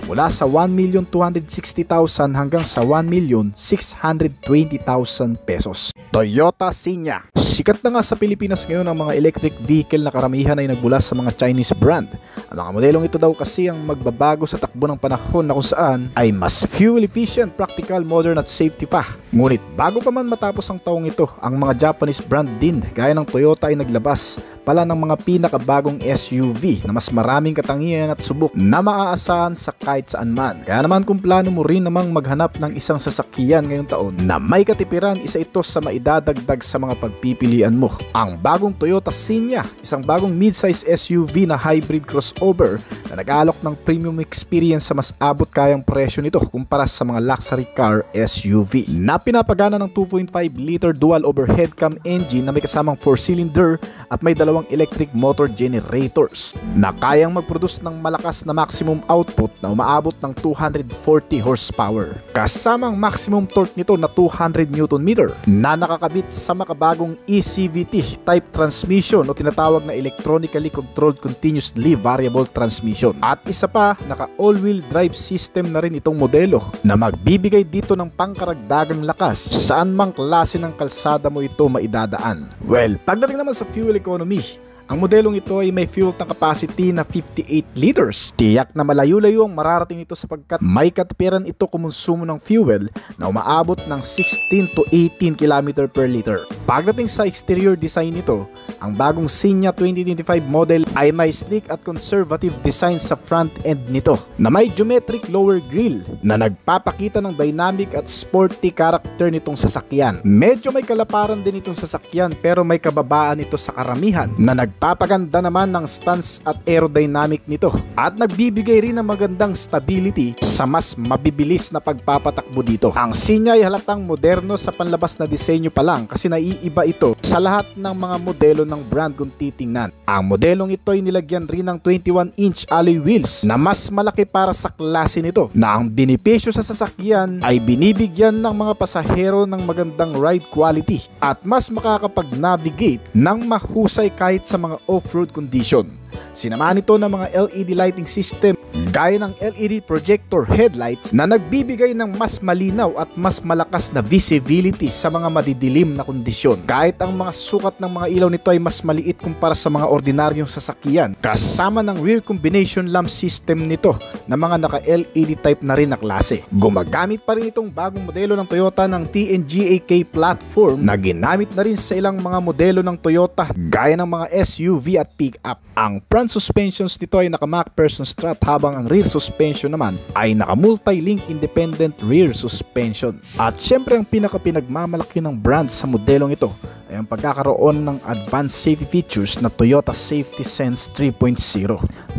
mula sa 1,260,000 hanggang sa 1,620,000 pesos. Toyota Xenia. Sikat na nga sa Pilipinas ngayon ang mga electric vehicle na karamihan ay nagmula sa mga Chinese brand. Ang mga modelong ito daw kasi ang magbabago sa takbo ng panahon na kung saan ay mas fuel efficient, practical, modern at safety pa. Ngunit bago pa man matapos ang taong ito, ang mga Japanese brand din gaya ng Toyota ay naglabas pala ng mga pinakabagong SUV na mas maraming katangian at subok na maaasahan sa kahit saan man. Kaya naman kung plano mo rin namang maghanap ng isang sasakyan ngayong taon na may katipiran, isa ito sa maidadagdag sa mga pagpipilian mo. Ang bagong Toyota Xenia, isang bagong mid-size SUV na hybrid crossover na nag-aalok ng premium experience sa mas abot kayang presyo nito kumpara sa mga luxury car SUV na pinapagana ng 2.5 liter dual overhead cam engine na may kasamang 4-cylinder at may dalawang electric motor generators na kayang mag-produce ng malakas na maximum output na umaabot ng 240 horsepower. Kasamang maximum torque nito na 200 Nm na nakakabit sa makabagong ECVT type transmission o tinatawag na electronically controlled continuously variable transmission. At isa pa, naka all-wheel drive system na rin itong modelo na magbibigay dito ng pangkaragdagang lakas saan mang klase ng kalsada mo ito maidadaan. Well, pagdating naman sa fuel economy, ang modelong ito ay may fuel tank capacity na 58 liters. Tiyak na malayo-layo ang mararating nito sapagkat may katipiran ito kumonsumo ng fuel na umaabot ng 16 to 18 km per liter. Pagdating sa exterior design nito, ang bagong Xenia 2025 model ay may sleek at conservative design sa front end nito na may geometric lower grille na nagpapakita ng dynamic at sporty character nitong sasakyan. Medyo may kalaparan din itong sasakyan pero may kababaan ito sa karamihan na nagpapaganda naman ng stance at aerodynamic nito at nagbibigay rin ng magandang stability sa mas mabibilis na pagpapatakbo dito. Ang Xenia ay halatang moderno sa panlabas na disenyo pa lang kasi naiiba ito sa lahat ng mga modelo ng brand kung titingnan. Ang modelong ito ay nilagyan rin ng 21-inch alloy wheels na mas malaki para sa klase nito na ang benepisyo sa sasakyan ay binibigyan ng mga pasahero ng magandang ride quality at mas makakapag-navigate ng mahusay kahit sa mga off-road condition. Sinamahan ito ng mga LED lighting system gaya ng LED projector headlights na nagbibigay ng mas malinaw at mas malakas na visibility sa mga madidilim na kondisyon. Kahit ang mga sukat ng mga ilaw nito ay mas maliit kumpara sa mga ordinaryong sasakyan, kasama ng rear combination lamp system nito na mga naka-LED type na rin na klase. Gumagamit pa rin itong bagong modelo ng Toyota ng TNGA-K platform na ginamit na rin sa ilang mga modelo ng Toyota gaya ng mga SUV at pick-up. Ang front suspensions nito ay naka MacPherson strut habang ang rear suspension naman ay naka multi-link independent rear suspension. At syempre ang pinagmamalaki ng brand sa modelong ito ay ang pagkakaroon ng advanced safety features na Toyota Safety Sense 3.0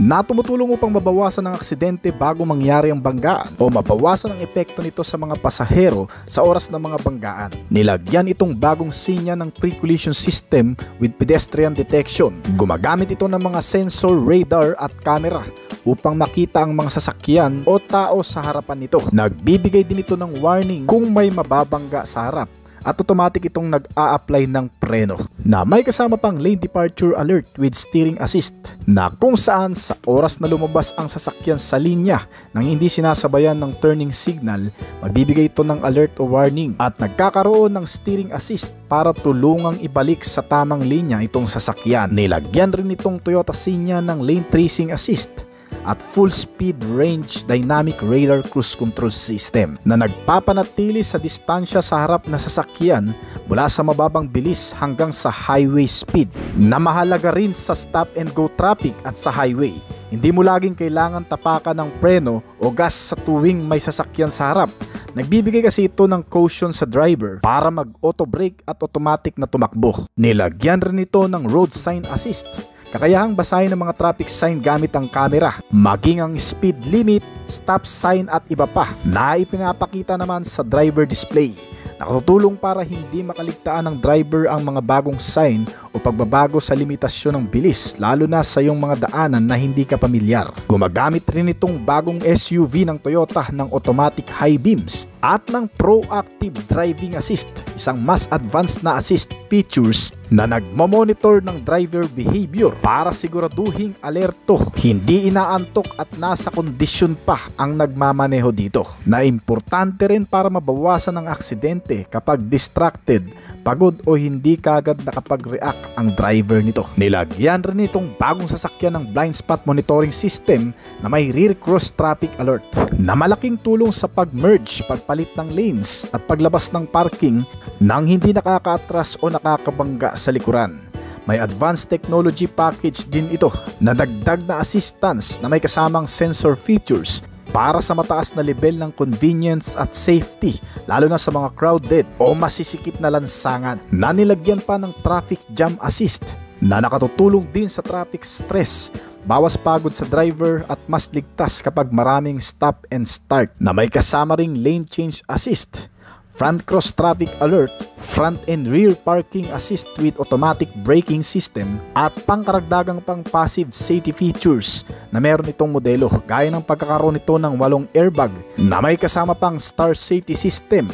na tumutulong upang mabawasan ang aksidente bago mangyari ang banggaan o mabawasan ang epekto nito sa mga pasahero sa oras ng mga banggaan. Nilagyan itong bagong Xenia ng pre-collision system with pedestrian detection. Gumagamit ito ng mga sensor, radar at camera upang makita ang mga sasakyan o tao sa harapan nito. Nagbibigay din ito ng warning kung may mababangga sa harap at automatic itong nag-a-apply ng preno na may kasama pang lane departure alert with steering assist na kung saan sa oras na lumabas ang sasakyan sa linya nang hindi sinasabayan ng turning signal, magbibigay ito ng alert o warning at nagkakaroon ng steering assist para tulungang ibalik sa tamang linya itong sasakyan. Nilagyan rin itong Toyota Xenia ng lane tracing assist at full speed range dynamic radar cruise control system na nagpapanatili sa distansya sa harap na sasakyan mula sa mababang bilis hanggang sa highway speed na mahalaga rin sa stop and go traffic at sa highway. Hindi mo laging kailangan tapakan ng preno o gas sa tuwing may sasakyan sa harap. Nagbibigay kasi ito ng caution sa driver para mag-auto brake at automatic na tumakbo. Nilagyan rin ito ng road sign assist, kakayahang basahin ng mga traffic sign gamit ang camera, maging ang speed limit, stop sign at iba pa na ipinapakita naman sa driver display. Nakatutulong para hindi makaligtaan ng driver ang mga bagong sign o pagbabago sa limitasyon ng bilis lalo na sa iyong mga daanan na hindi ka pamilyar. Gumagamit rin itong bagong SUV ng Toyota ng automatic high beams at ng proactive driving assist, isang mas advanced na assist features na nagmamonitor ng driver behavior para siguraduhing alerto, hindi inaantok at nasa kondisyon pa ang nagmamaneho dito, na importante rin para mabawasan ang aksidente kapag distracted pagod o hindi kagad nakapag-react ang driver nito. Nilagyan rin itong bagong sasakyan ng blind spot monitoring system na may rear cross traffic alert na malaking tulong sa pag-merge, pagpalit ng lanes at paglabas ng parking nang hindi nakaka-atras o nakakabangga sa likuran. May advanced technology package din ito na dagdag na assistance na may kasamang sensor features para sa mataas na level ng convenience at safety, lalo na sa mga crowded o masisikip na lansangan. Nanilagyan pa ng traffic jam assist na nakatutulong din sa traffic stress, bawas pagod sa driver at mas ligtas kapag maraming stop and start, na may kasama ring lane change assist, front cross traffic alert, front and rear parking assist with automatic braking system, at pangkaragdagang pang passive safety features na meron itong modelo, gaya ng pagkakaroon nito ng 8 airbag na may kasama pang star safety system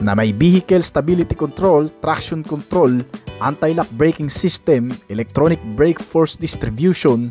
na may vehicle stability control, traction control, anti-lock braking system, electronic brake force distribution,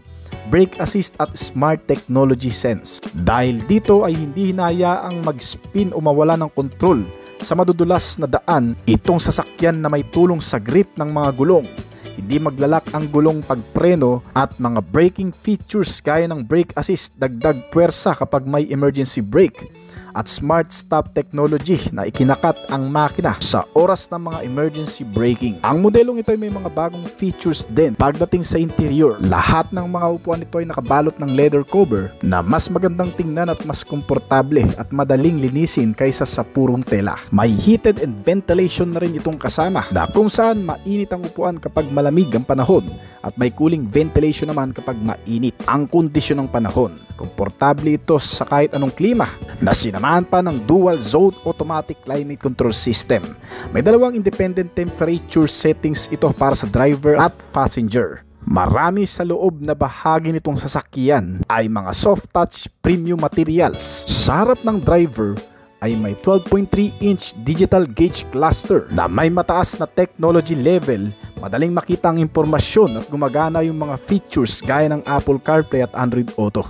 brake assist at smart technology sense. Dahil dito ay hindi hinayaang mag-spin o mawala ng control sa madudulas na daan itong sasakyan na may tulong sa grip ng mga gulong, hindi maglalak ang gulong pagpreno, at mga braking features gaya ng brake assist, dagdag puwersa kapag may emergency brake, at smart stop technology na ikinakat ang makina sa oras ng mga emergency braking. Ang modelong ito ay may mga bagong features din pagdating sa interior. Lahat ng mga upuan nito ay nakabalot ng leather cover na mas magandang tingnan at mas komportable at madaling linisin kaysa sa purong tela. May heated and ventilation na rin itong kasama na kung saan mainit ang upuan kapag malamig ang panahon at may cooling ventilation naman kapag mainit ang kondisyon ng panahon. Komportable ito sa kahit anong klima na sinamahan pa ng dual zone automatic climate control system. May dalawang independent temperature settings ito para sa driver at passenger. Marami sa loob na bahagi nitong sasakyan ay mga soft touch premium materials. Sa harap ng driver ay may 12.3-inch digital gauge cluster na may mataas na technology level, madaling makita ang impormasyon at gumagana yung mga features gaya ng Apple CarPlay at Android Auto.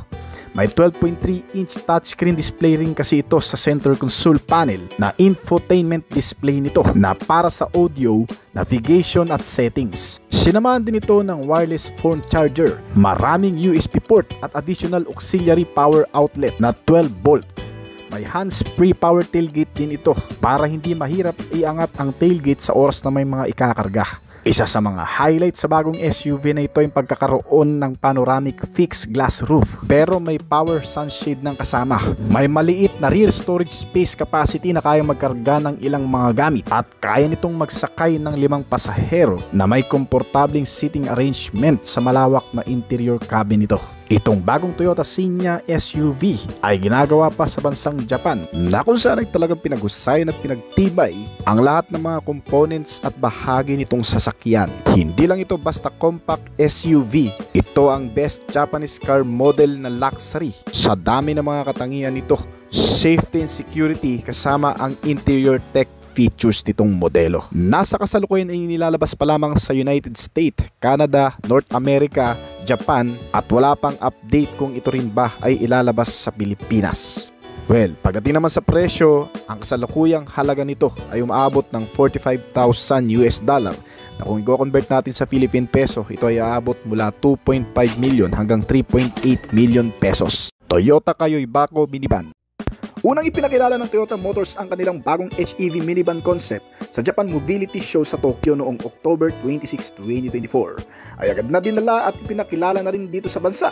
May 12.3-inch touchscreen display rin kasi ito sa center console panel na infotainment display nito na para sa audio, navigation at settings. Sinamahan din ito ng wireless phone charger, maraming USB port at additional auxiliary power outlet na 12 volt. May hands-free power tailgate din ito para hindi mahirap iangat ang tailgate sa oras na may mga ikakarga. Isa sa mga highlight sa bagong SUV na ito yung pagkakaroon ng panoramic fixed glass roof, pero may power sunshade ng kasama. May maliit na rear storage space capacity na kaya magkarga ng ilang mga gamit at kaya nitong magsakay ng 5 pasahero na may komportabling seating arrangement sa malawak na interior cabin nito. Itong bagong Toyota Signa SUV ay ginagawa pa sa bansang Japan na kung saan ay talagang pinaghusayan at pinagtibay ang lahat ng mga components at bahagi nitong sasakyan. Hindi lang ito basta compact SUV, ito ang best Japanese car model na luxury. Sa dami ng mga katangian nito, safety and security kasama ang interior tech features nitong modelo. Nasa kasalukuyan ay nilalabas pa lamang sa United States, Canada, North America, Japan at wala pang update kung ito rin ba ay ilalabas sa Pilipinas. Well, pagdating naman sa presyo, ang kasalukuyang halaga nito ay umaabot ng $45,000 na kung i-convert natin sa Philippine peso, ito ay aabot mula 2.5 million hanggang 3.8 million pesos. Toyota Kayoy Bako Minivan. Unang ipinakilala ng Toyota Motors ang kanilang bagong HEV minivan concept sa Japan Mobility Show sa Tokyo noong October 26, 2024. Ay agad na dinala at ipinakilala na rin dito sa bansa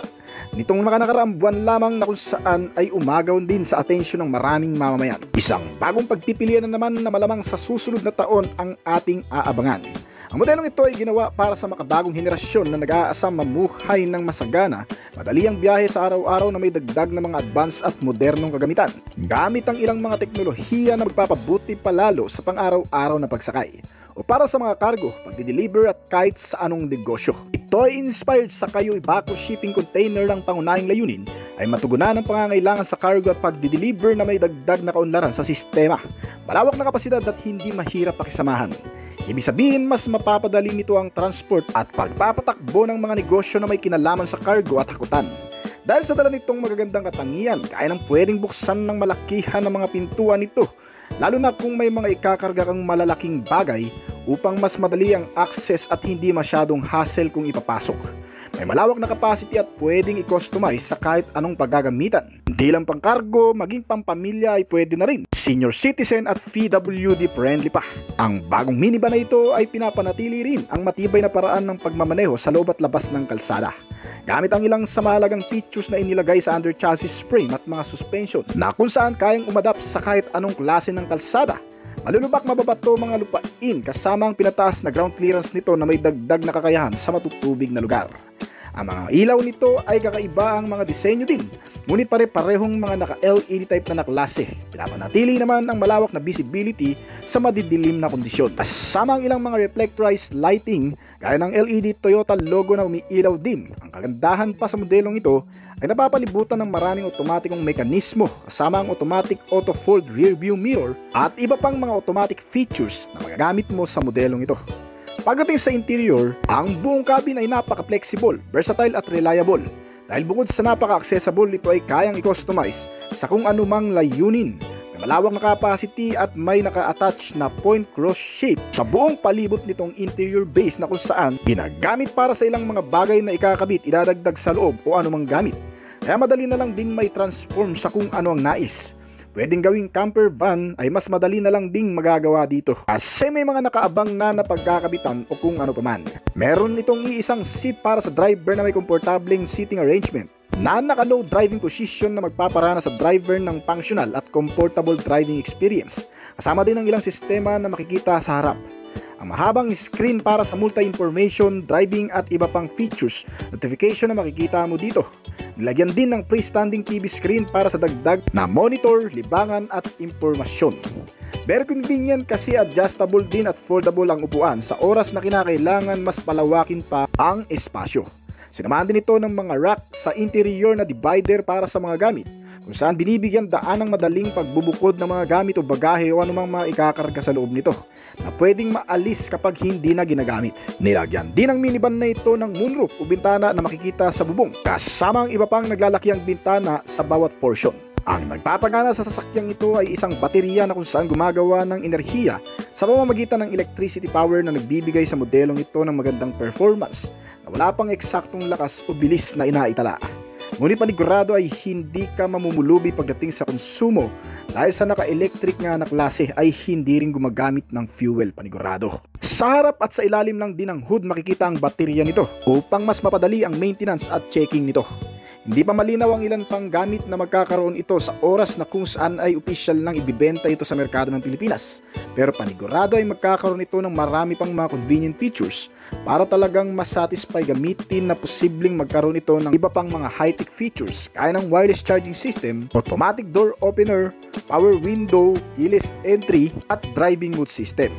nitong mga nakaraang buwan lamang na kung saan ay umagaw din sa atensyon ng maraming mamamayan. Isang bagong pagpipilian na naman na malamang sa susunod na taon ang ating aabangan. Ang modelong ito ay ginawa para sa makabagong henerasyon na nag-aasam mamuhay ng masagana, madali ang biyahe sa araw-araw na may dagdag na mga advanced at modernong kagamitan, gamit ang ilang mga teknolohiya na magpapabuti palalo sa pang-araw-araw na pagsakay, o para sa mga cargo, pagdi-deliver at kahit sa anong negosyo. Ito ay inspired sa Kayoy Bako shipping container ng pangunahing layunin ay matugunan ang pangangailangan sa cargo at pagdi-deliver na may dagdag na kaunlaran sa sistema, malawak na kapasidad at hindi mahirap pakisamahan. Ibig sabihin, mas mapapadali nito ang transport at pagpapatakbo ng mga negosyo na may kinalaman sa cargo at hakutan. Dahil sa dala nitong magagandang katangian, kaya nang pwedeng buksan ng malakihan ng mga pintuan nito, lalo na kung may mga ikakarga kang malalaking bagay upang mas madali ang access at hindi masyadong hassle kung ipapasok. May malawak na capacity at pwedeng i-customize sa kahit anong paggagamitan. Hindi lang pang cargo, maging pampamilya ay pwede na rin. Senior citizen at PWD friendly pa. Ang bagong minivan na ito ay pinapanatili rin ang matibay na paraan ng pagmamaneho sa loob at labas ng kalsada. Gamit ang ilang sa mahalagang features na inilagay sa under chassis frame at mga suspension na kung saan kayang umadapt sa kahit anong klase ng kalsada. Malulubak mababato mga lupain kasama ang pinataas na ground clearance nito na may dagdag na kakayahan sa matutubig na lugar. Ang mga ilaw nito ay kakaiba ang mga disenyo din, ngunit pare-parehong mga naka-LED type na klase. Pinapanatili naman ang malawak na visibility sa madidilim na kondisyon. Kasama ang ilang mga reflectorized lighting gaya ng LED Toyota logo na umiilaw din. Ang kagandahan pa sa modelong ito ay napapalibutan ng maraming otomatikong mekanismo kasama ang automatic auto-fold rear view mirror at iba pang mga automatic features na magagamit mo sa modelong ito. Pagdating sa interior, ang buong cabin ay napaka-flexible, versatile at reliable. Dahil bukod sa napaka-accessible, ito ay kayang i-customize sa kung anumang layunin. May malawak na capacity at may naka-attach na point cross shape sa buong palibot nitong interior base na kung saan ginagamit para sa ilang mga bagay na ikakabit, idadagdag sa loob o anumang gamit. Kaya madali na lang ding may transform sa kung ano ang nais. Pwedeng gawing camper van ay mas madali na lang ding magagawa dito kasi may mga nakaabang na pagkakabitan o kung ano paman. Meron itong iisang seat para sa driver na may komportableng seating arrangement na naka-low driving position na magpaparana sa driver ng functional at comfortable driving experience. Kasama din ang ilang sistema na makikita sa harap. Ang mahabang screen para sa multi-information, driving at iba pang features, notification na makikita mo dito. Nilagyan din ng freestanding TV screen para sa dagdag na monitor, libangan at impormasyon. Very convenient kasi adjustable din at foldable ang upuan sa oras na kinakailangan mas palawakin pa ang espasyo. Sinamahan din ito ng mga rack sa interior na divider para sa mga gamit, kung saan binibigyan daan ng madaling pagbubukod ng mga gamit o bagahe o anumang mga ikakarga sa loob nito na pwedeng maalis kapag hindi na ginagamit. Nilagyan din ang minivan na ito ng moonroof o bintana na makikita sa bubong, kasama ang iba pang naglalakiang bintana sa bawat portion. Ang nagpapagana sa sasakyang ito ay isang baterya na kung saan gumagawa ng enerhiya sa pamamagitan ng electricity power na nagbibigay sa modelong ito ng magandang performance na wala pang eksaktong lakas o bilis na inaitala. Ngunit panigurado ay hindi ka mamumulubi pagdating sa konsumo dahil sa naka-electric nga na klase ay hindi rin gumagamit ng fuel, panigurado. Sa harap at sa ilalim lang din ng hood makikita ang baterya nito upang mas mapadali ang maintenance at checking nito. Hindi pa malinaw ang ilan pang gamit na magkakaroon ito sa oras na kung saan ay opisyal nang ibibenta ito sa merkado ng Pilipinas. Pero panigurado ay magkakaroon ito ng marami pang mga convenient features para talagang masatisfy gamitin na posibleng magkaroon ito ng iba pang mga high-tech features kaya ng wireless charging system, automatic door opener, power window, keyless entry at driving mode system.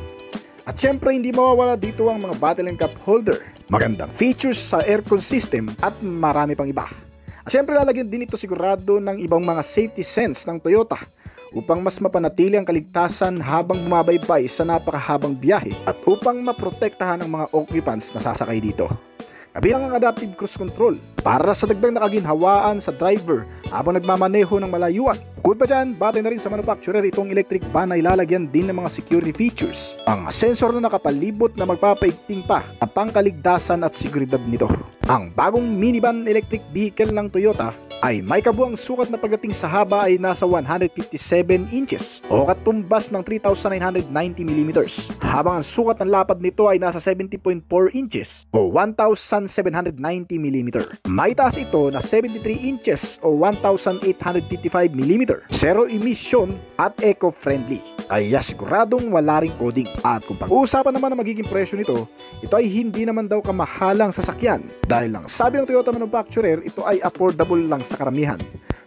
At syempre hindi mawawala dito ang mga bottle and cup holder, magandang features sa aircon system at marami pang iba. At syempre lalagyan din ito sigurado ng ibang mga safety sense ng Toyota upang mas mapanatili ang kaligtasan habang bumabaybay sa napakahabang biyahe at upang maprotektahan ang mga occupants na sasakay dito. Kabilang ang adaptive cruise control para sa dagdag na kaginhawaan sa driver habang nagmamaneho ng malayuan. Bukod pa dyan, batay na rin sa manufacturer itong electric van na ilalagyan din ng mga security features. Ang sensor na nakapalibot na magpapaigting pa ang pangkaligtasan at seguridad nito. Ang bagong minivan electric vehicle ng Toyota ay may kabuang sukat na pagdating sa haba ay nasa 157 inches o katumbas ng 3,990mm, habang ang sukat ng lapad nito ay nasa 70.4 inches o 1,790mm. May taas ito na 73 inches o 1,855mm, zero emission at eco-friendly, kaya siguradong wala ring coding. At kung pag-uusapan naman ang magiging presyo nito, ito ay hindi naman daw kamahalang sasakyan dahil lang sabi ng Toyota manufacturer ito ay affordable lang sa karamihan.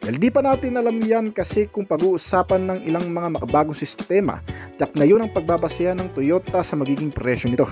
Dahil di pa natin alam yan kasi kung pag-uusapan ng ilang mga makabagong sistema, tiyak na yun ang pagbabasehan ng Toyota sa magiging presyo nito.